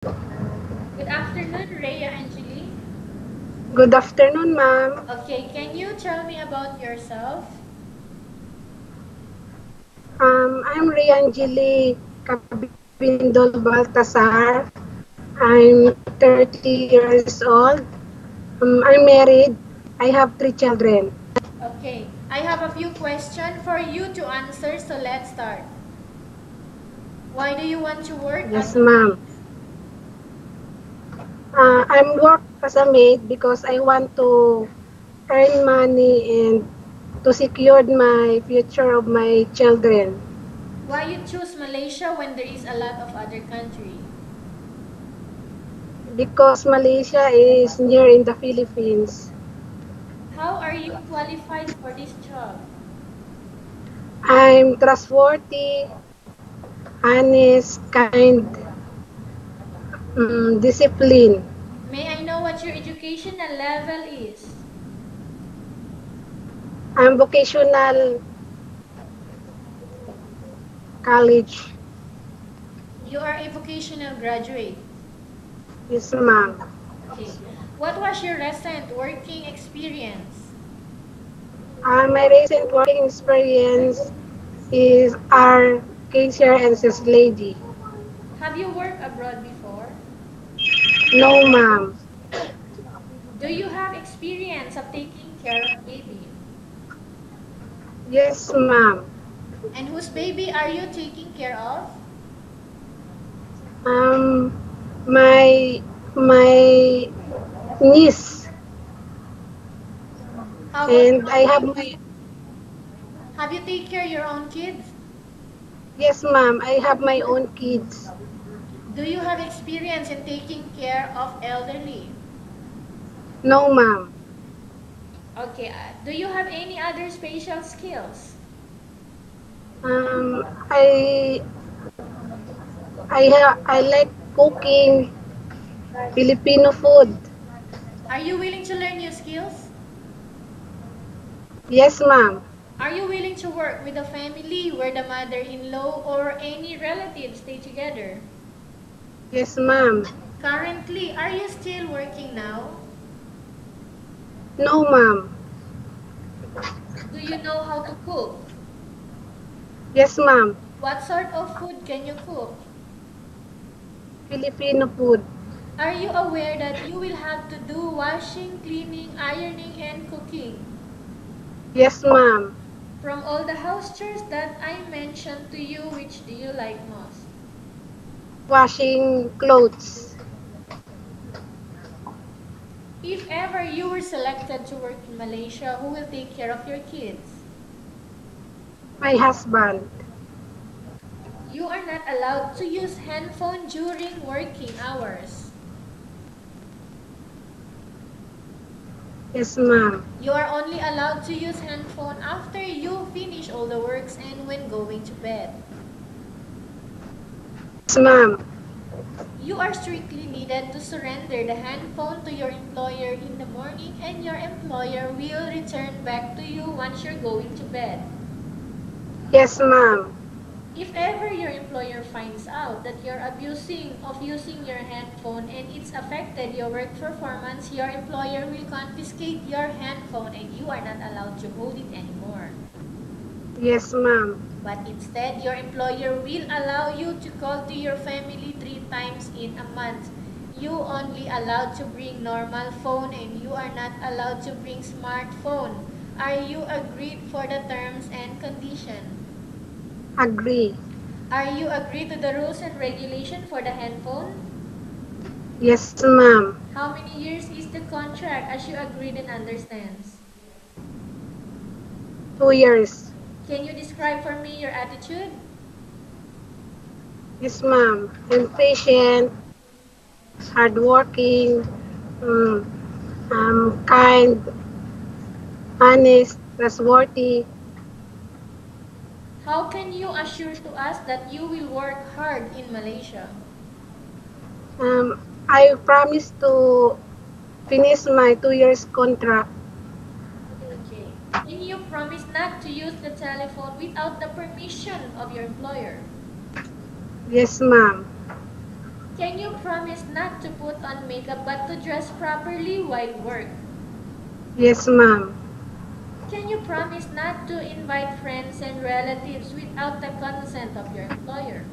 Good afternoon, Rheangeli. Good afternoon, ma'am. Okay, can you tell me about yourself? I'm Rheangeli Cabindol Baltazar. I'm 30 years old. I'm married. I have 3 children. Okay, I have a few questions for you to answer, so let's start. Why do you want to work as Yes, a maid? ma'am. I'm work as a maid because I want to earn money and to secure my future of my children. Why you choose Malaysia when there is a lot of other country? Because Malaysia is near in the Philippines. How are you qualified for this job? I'm trustworthy, honest, kind, discipline. May I know what your educational level is? I'm vocational college. You are a vocational graduate. Yes, ma'am. Okay. What was your recent working experience? My recent working experience is our cashier and sales lady. Have you worked abroad before? No, ma'am. Do you have experience of taking care of baby? Yes, ma'am. And whose baby are you taking care of? Um, my niece, How about and I have my have you take care of your own kids? yes, ma'am. I have my own kids. Do you have experience in taking care of elderly? No, ma'am. Okay, do you have any other special skills? Um, I I like cooking Filipino food. Are you willing to learn new skills? Yes, ma'am. Are you willing to work with a family where the mother-in-law or any relatives stay together? Yes, ma'am. Currently, are you still working now? No, ma'am. Do you know how to cook? Yes, ma'am. What sort of food can you cook? Filipino food. Are you aware that you will have to do washing, cleaning, ironing, and cooking? Yes, ma'am. From all the house chores that I mentioned to you, which do you like most? Washing clothes. If ever you were selected to work in Malaysia, who will take care of your kids? My husband. You are not allowed to use handphone during working hours. Yes, ma'am. You are only allowed to use handphone after you finish all the works and when going to bed. Yes, ma'am. You are strictly needed to surrender the handphone to your employer in the morning and your employer will return back to you once you're going to bed. Yes, ma'am. If ever your employer finds out that you're abusing of using your handphone and it's affected your work performance, your employer will confiscate your handphone and you are not allowed to hold it anymore. Yes, ma'am. But instead, your employer will allow you to call to your family 3 times in a month. You only allowed to bring normal phone and you are not allowed to bring smartphone. Are you agreed for the terms and condition? Agree. Are you agreed to the rules and regulation for the handphone? Yes, ma'am. How many years is the contract as you agreed and understands? 2 years. Can you describe for me your attitude? Yes, ma'am. I'm patient, hardworking, um, kind, honest, trustworthy. How can you assure to us that you will work hard in Malaysia? I promise to finish my 2 years contract. Okay. And you promise not to use the telephone without the permission of your employer. Yes, ma'am. Can you promise not to put on makeup but to dress properly while work? Yes, ma'am. Can you promise not to invite friends and relatives without the consent of your employer?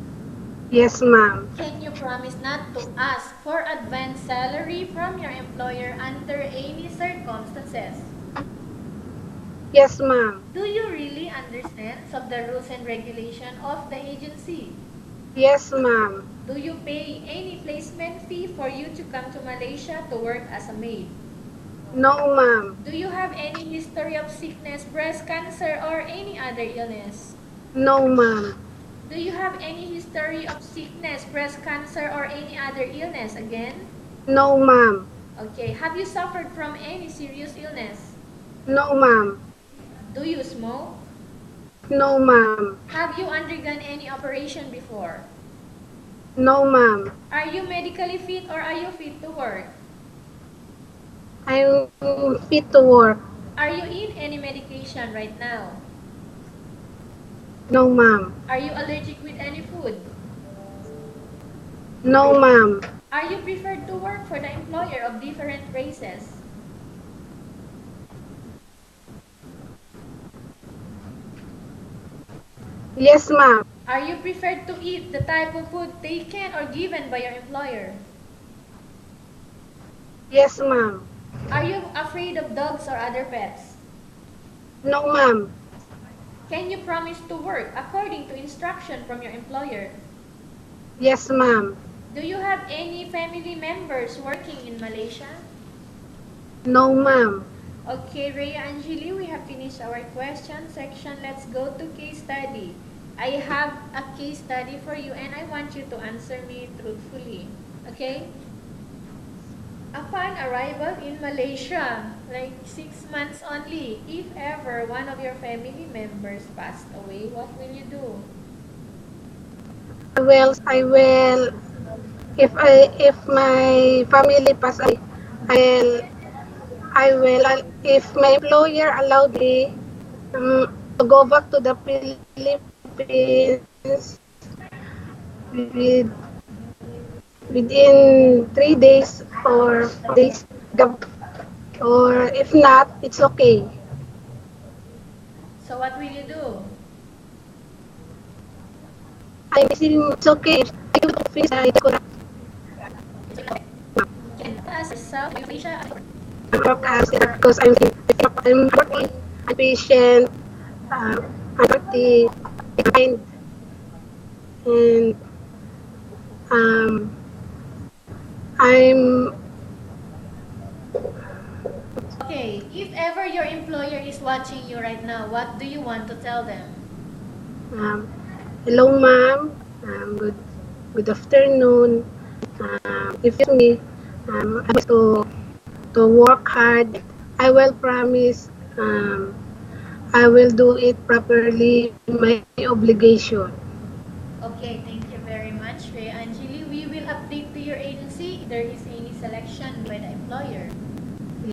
Yes, ma'am. Can you promise not to ask for advance salary from your employer under any circumstances? Yes, ma'am. Do you really understand of the rules and regulation of the agency? Yes, ma'am. Do you pay any placement fee for you to come to Malaysia to work as a maid? No, ma'am. Do you have any history of sickness, breast cancer, or any other illness? No, ma'am. Do you have any history of sickness, breast cancer, or any other illness again? No, ma'am. Okay, have you suffered from any serious illness? No, ma'am. Do you smoke? No, ma'am. Have you undergone any operation before? No, ma'am. Are you medically fit or are you fit to work? I'm fit to work. Are you in any medication right now? No, ma'am. Are you allergic with any food? No, ma'am. Are you preferred to work for the employer of different races? Yes, ma'am. Are you preferred to eat the type of food taken or given by your employer? Yes, ma'am. Are you afraid of dogs or other pets? No, ma'am. Can you promise to work according to instruction from your employer? Yes, ma'am. Do you have any family members working in Malaysia? No, ma'am. Okay, Rheangeli, we have finished our question section. Let's go to case study. I have a case study for you and I want you to answer me truthfully. Okay? Upon arrival in Malaysia, like 6 months only, if ever one of your family members passed away, what will you do? If my family pass away, I will, if my employer allowed me to go back to the Philippines with, within 3 days or 4 days, or if not, it's okay. So what will you do? I'm saying it's okay if I go to office, I go to Can as yourself, Malaysia, work as because I'm working, I'm patient, I'm healthy, kind, and um, I'm okay, if ever your employer is watching you right now, what do you want to tell them? um, hello, ma'am. Good afternoon. If you me, I want to work hard. I will promise. I will do it properly. My obligation. Okay, thank